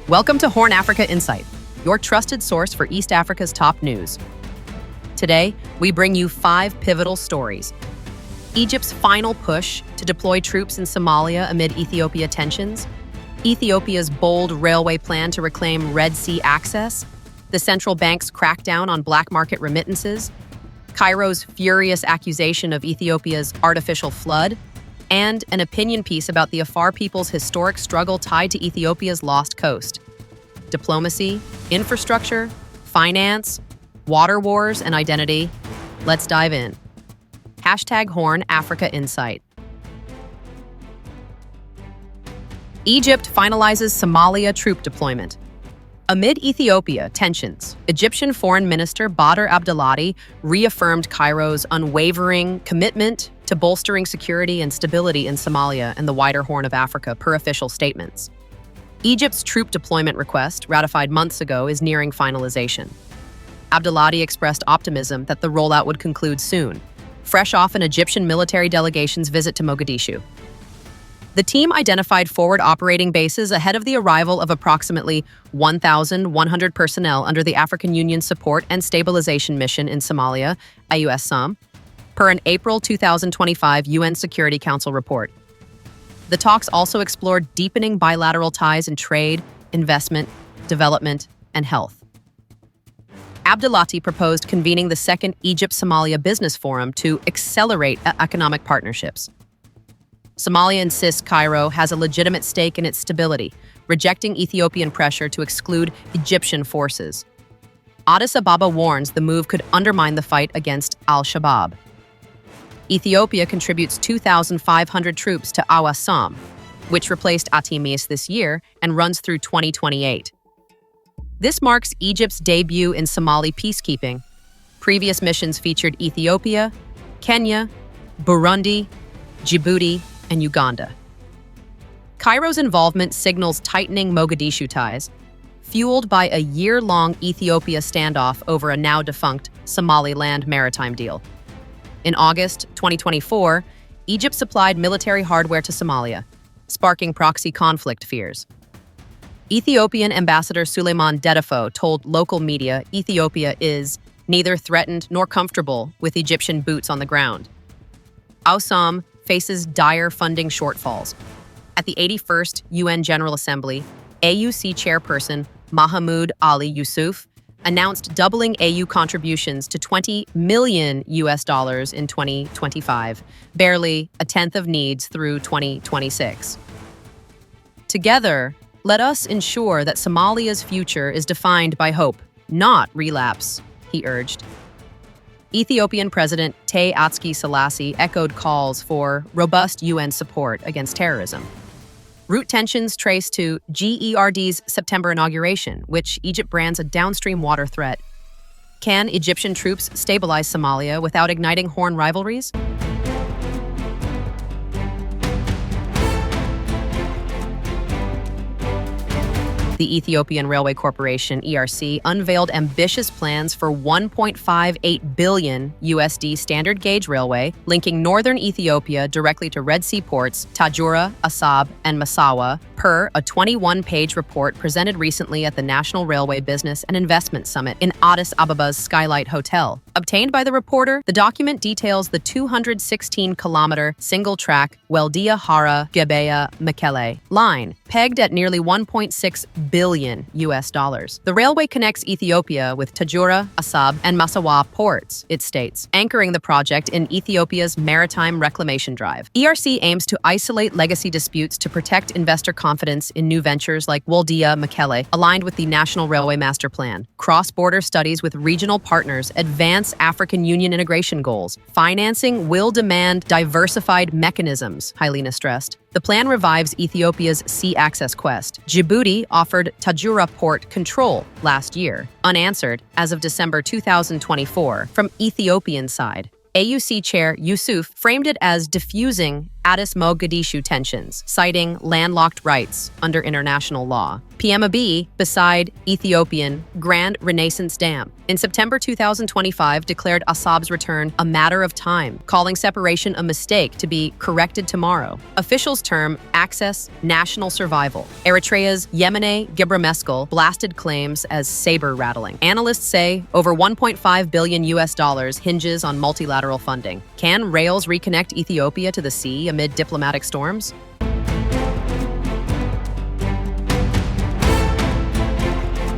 Welcome to HornAfrica Insight, your trusted source for East Africa's top news. Today, we bring you 5 pivotal stories. Egypt's final push to deploy troops in Somalia amid Ethiopia tensions, Ethiopia's bold railway plan to reclaim Red Sea access, the central bank's crackdown on black market remittances, Cairo's furious accusation of Ethiopia's artificial flood, and an opinion piece about the Afar people's historic struggle tied to Ethiopia's lost coast. Diplomacy, infrastructure, finance, water wars, and identity. Let's dive in. #HornAfrica Insight. Egypt finalizes Somalia troop deployment. Amid Ethiopia tensions, Egyptian Foreign Minister Badr Abdelhadi reaffirmed Cairo's unwavering commitment to bolstering security and stability in Somalia and the wider Horn of Africa, per official statements. Egypt's troop deployment request, ratified months ago, is nearing finalization. Abdelhadi expressed optimism that the rollout would conclude soon, fresh off an Egyptian military delegation's visit to Mogadishu. The team identified forward operating bases ahead of the arrival of approximately 1,100 personnel under the African Union Support and Stabilization Mission in Somalia, AUSSOM, per an April 2025 UN Security Council report. The talks also explored deepening bilateral ties in trade, investment, development, and health. Abdelhadi proposed convening the second Egypt-Somalia Business Forum to accelerate economic partnerships. Somalia insists Cairo has a legitimate stake in its stability, rejecting Ethiopian pressure to exclude Egyptian forces. Addis Ababa warns the move could undermine the fight against al-Shabaab. Ethiopia contributes 2,500 troops to AUSSOM, which replaced Unease this year and runs through 2028. This marks Egypt's debut in Somali peacekeeping. Previous missions featured Ethiopia, Kenya, Burundi, Djibouti, and Uganda. Cairo's involvement signals tightening Mogadishu ties, fueled by a year-long Ethiopia standoff over a now-defunct Somaliland maritime deal. In August 2024, Egypt supplied military hardware to Somalia, sparking proxy conflict fears. Ethiopian Ambassador Suleiman Dedefo told local media Ethiopia is neither threatened nor comfortable with Egyptian boots on the ground. AUSSOM faces dire funding shortfalls. At the 81st UN General Assembly, AUC chairperson Mahmoud Ali Yusuf announced doubling AU contributions to $20 million in 2025, barely a tenth of needs through 2026. Together, let us ensure that Somalia's future is defined by hope, not relapse, he urged. Ethiopian President Tay Atske Selassie echoed calls for robust UN support against terrorism. Root tensions trace to GERD's September inauguration, which Egypt brands a downstream water threat. Can Egyptian troops stabilize Somalia without igniting Horn rivalries? The Ethiopian Railway Corporation, ERC, unveiled ambitious plans for $1.58 billion standard gauge railway linking northern Ethiopia directly to Red Sea ports Tajura, Assab, and Massawa, per a 21-page report presented recently at the National Railway Business and Investment Summit in Addis Ababa's Skylight Hotel. Obtained by the reporter, the document details the 216-kilometer single-track Weldia Hara Gebeya Mekele line, pegged at nearly $1.6 billion. The railway connects Ethiopia with Tajura, Assab, and Massawa ports, it states, anchoring the project in Ethiopia's maritime reclamation drive. ERC aims to isolate legacy disputes to protect investor confidence in new ventures like Weldia Mekele, aligned with the National Railway Master Plan. Cross-border studies with regional partners advance African Union integration goals. Financing will demand diversified mechanisms, Hailina stressed. The plan revives Ethiopia's sea access quest. Djibouti offered Tajura port control last year, unanswered as of December 2024 from Ethiopian side. AUC Chair Yusuf framed it as diffusing Addis-Mogadishu tensions, citing landlocked rights under international law. PM Abiy beside Ethiopian Grand Renaissance Dam. In September 2025, declared Assab's return a matter of time, calling separation a mistake to be corrected tomorrow. Officials term access national survival. Eritrea's Yemene Gebremeskel blasted claims as saber-rattling. Analysts say over $1.5 billion hinges on multilateral funding. Can rails reconnect Ethiopia to the sea amid diplomatic storms?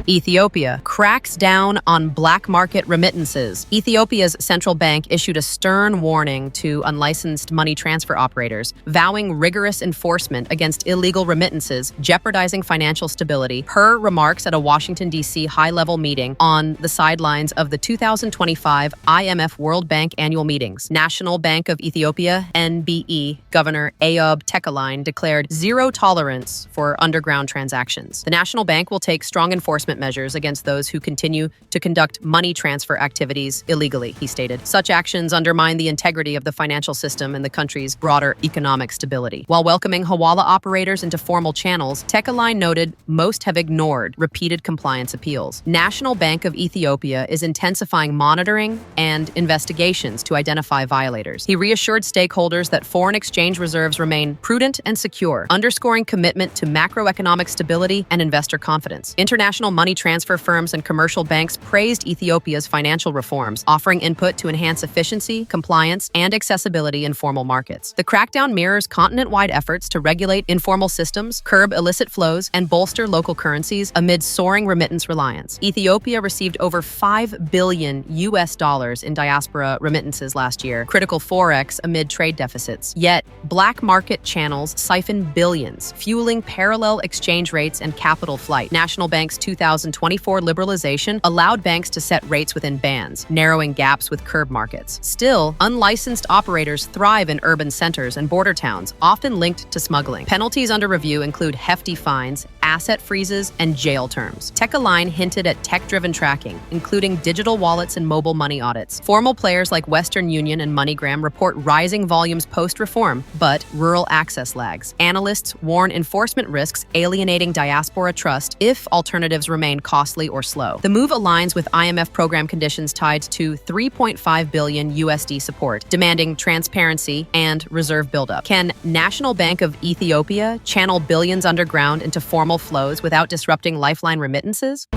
Ethiopia cracks down on black market remittances. Ethiopia's central bank issued a stern warning to unlicensed money transfer operators, vowing rigorous enforcement against illegal remittances, jeopardizing financial stability, per remarks at a Washington, D.C. high-level meeting on the sidelines of the 2025 IMF World Bank annual meetings. National Bank of Ethiopia, NBE, Governor Ayoub Tekaline declared zero tolerance for underground transactions. The national bank will take strong enforcement measures against those who continue to conduct money transfer activities illegally, he stated. Such actions undermine the integrity of the financial system and the country's broader economic stability. While welcoming Hawala operators into formal channels, Tekaline noted most have ignored repeated compliance appeals. National Bank of Ethiopia is intensifying monitoring and investigations to identify violators. He reassured stakeholders that foreign exchange reserves remain prudent and secure, underscoring commitment to macroeconomic stability and investor confidence. International money transfer firms and commercial banks praised Ethiopia's financial reforms, offering input to enhance efficiency, compliance, and accessibility in formal markets. The crackdown mirrors continent-wide efforts to regulate informal systems, curb illicit flows, and bolster local currencies amid soaring remittance reliance. Ethiopia received over $5 billion in diaspora remittances last year, critical forex amid trade deficits. Yet, black market channels siphon billions, fueling parallel exchange rates and capital flight. National Bank's 2024 liberalization allowed banks to set rates within bands, narrowing gaps with curb markets. Still, unlicensed operators thrive in urban centers and border towns, often linked to smuggling. Penalties under review include hefty fines, asset freezes, and jail terms. Tekaline hinted at tech-driven tracking, including digital wallets and mobile money audits. Formal players like Western Union and MoneyGram report rising volumes post-reform, but rural access lags. Analysts warn enforcement risks alienating diaspora trust if alternatives remain costly or slow. The move aligns with IMF program conditions tied to $3.5 billion support, demanding transparency and reserve buildup. Can National Bank of Ethiopia channel billions underground into formal flows without disrupting lifeline remittances?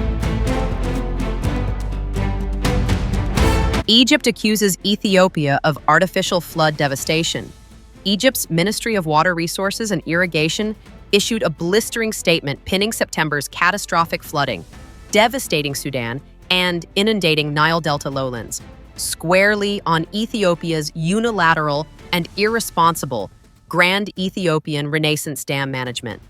Egypt accuses Ethiopia of artificial flood devastation. Egypt's Ministry of Water Resources and Irrigation issued a blistering statement pinning September's catastrophic flooding, devastating Sudan and inundating Nile Delta lowlands, squarely on Ethiopia's unilateral and irresponsible Grand Ethiopian Renaissance Dam management.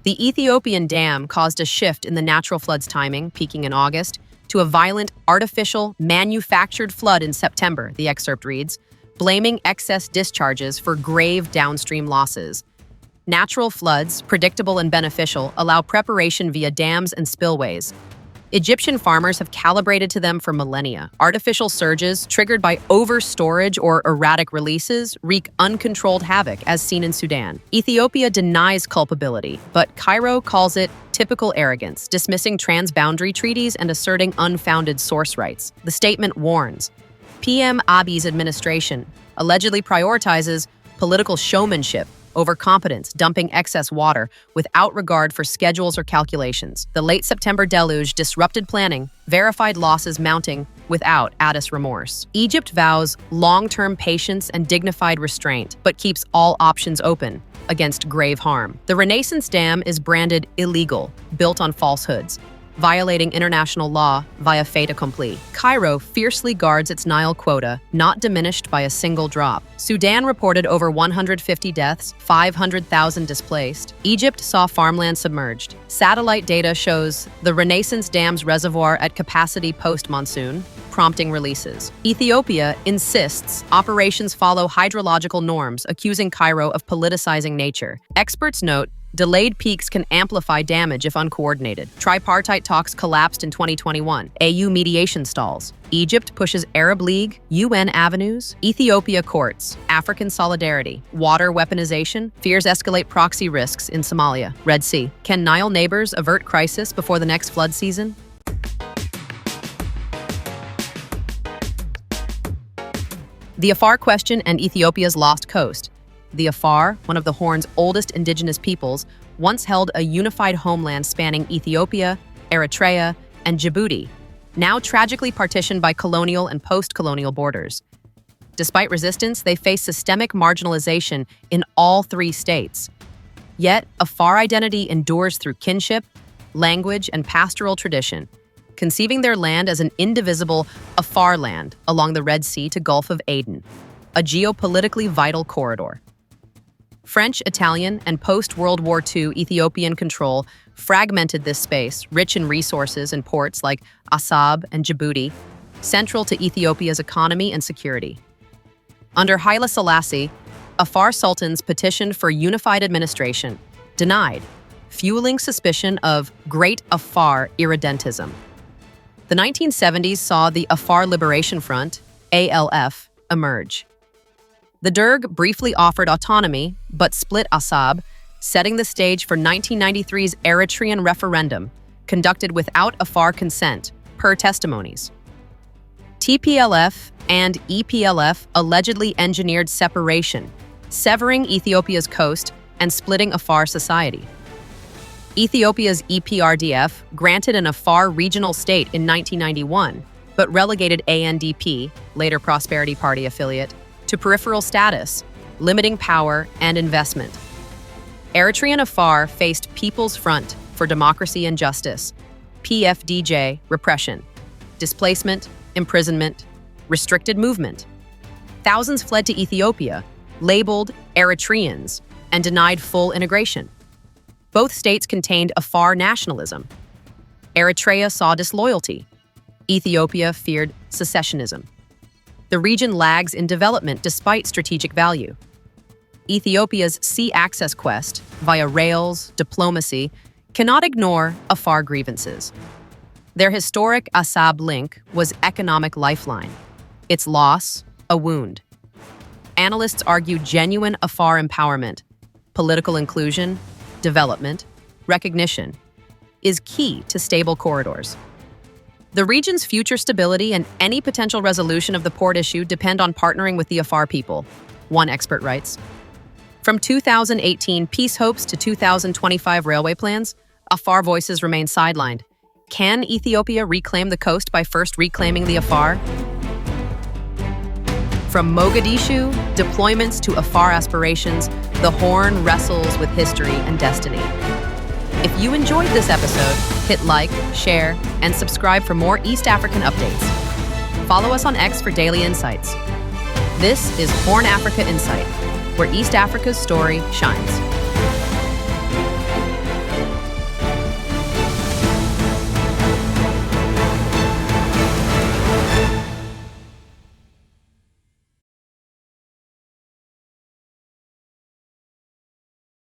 The Ethiopian dam caused a shift in the natural flood's timing, peaking in August, to a violent, artificial, manufactured flood in September, the excerpt reads, blaming excess discharges for grave downstream losses. Natural floods, predictable and beneficial, allow preparation via dams and spillways. Egyptian farmers have calibrated to them for millennia. Artificial surges, triggered by over-storage or erratic releases, wreak uncontrolled havoc, as seen in Sudan. Ethiopia denies culpability, but Cairo calls it typical arrogance, dismissing transboundary treaties and asserting unfounded source rights. The statement warns, PM Abiy's administration allegedly prioritizes political showmanship over competence, dumping excess water without regard for schedules or calculations. The late September deluge disrupted planning, verified losses mounting without Addis remorse. Egypt vows long-term patience and dignified restraint, but keeps all options open against grave harm. The Renaissance Dam is branded illegal, built on falsehoods, violating international law via fait accompli. Cairo fiercely guards its Nile quota, not diminished by a single drop. Sudan reported over 150 deaths, 500,000 displaced. Egypt saw farmland submerged. Satellite data shows the Renaissance Dam's reservoir at capacity post-monsoon, prompting releases. Ethiopia insists operations follow hydrological norms, accusing Cairo of politicizing nature. Experts note Delayed peaks can amplify damage if uncoordinated. Tripartite talks collapsed in 2021. AU mediation stalls. Egypt pushes Arab League, UN avenues, Ethiopia courts, African solidarity, water weaponization, fears escalate proxy risks in Somalia, Red Sea. Can Nile neighbors avert crisis before the next flood season? The Afar question and Ethiopia's lost coast. The Afar, one of the Horn's oldest indigenous peoples, once held a unified homeland spanning Ethiopia, Eritrea, and Djibouti, now tragically partitioned by colonial and post-colonial borders. Despite resistance, they face systemic marginalization in all three states. Yet, Afar identity endures through kinship, language, and pastoral tradition, conceiving their land as an indivisible Afar land along the Red Sea to Gulf of Aden, a geopolitically vital corridor. French, Italian, and post-World War II Ethiopian control fragmented this space, rich in resources and ports like Assab and Djibouti, central to Ethiopia's economy and security. Under Haile Selassie, Afar sultans petitioned for unified administration, denied, fueling suspicion of Great Afar irredentism. The 1970s saw the Afar Liberation Front, ALF, emerge. The Derg briefly offered autonomy, but split Assab, setting the stage for 1993's Eritrean referendum, conducted without Afar consent, per testimonies. TPLF and EPLF allegedly engineered separation, severing Ethiopia's coast and splitting Afar society. Ethiopia's EPRDF granted an Afar regional state in 1991, but relegated ANDP, later Prosperity Party affiliate, to peripheral status, limiting power and investment. Eritrean Afar faced People's Front for Democracy and Justice, PFDJ, repression, displacement, imprisonment, restricted movement. Thousands fled to Ethiopia, labeled Eritreans, and denied full integration. Both states contained Afar nationalism. Eritrea saw disloyalty. Ethiopia feared secessionism. The region lags in development despite strategic value. Ethiopia's sea access quest, via rails, diplomacy, cannot ignore Afar grievances. Their historic Assab link was economic lifeline. Its loss, a wound. Analysts argue genuine Afar empowerment, political inclusion, development, recognition, is key to stable corridors. The region's future stability and any potential resolution of the port issue depend on partnering with the Afar people, one expert writes. From 2018 peace hopes to 2025 railway plans, Afar voices remain sidelined. Can Ethiopia reclaim the coast by first reclaiming the Afar? From Mogadishu deployments to Afar aspirations, the Horn wrestles with history and destiny. If you enjoyed this episode, hit like, share, and subscribe for more East African updates. Follow us on X for daily insights. This is HornAfrica Insight, where East Africa's story shines.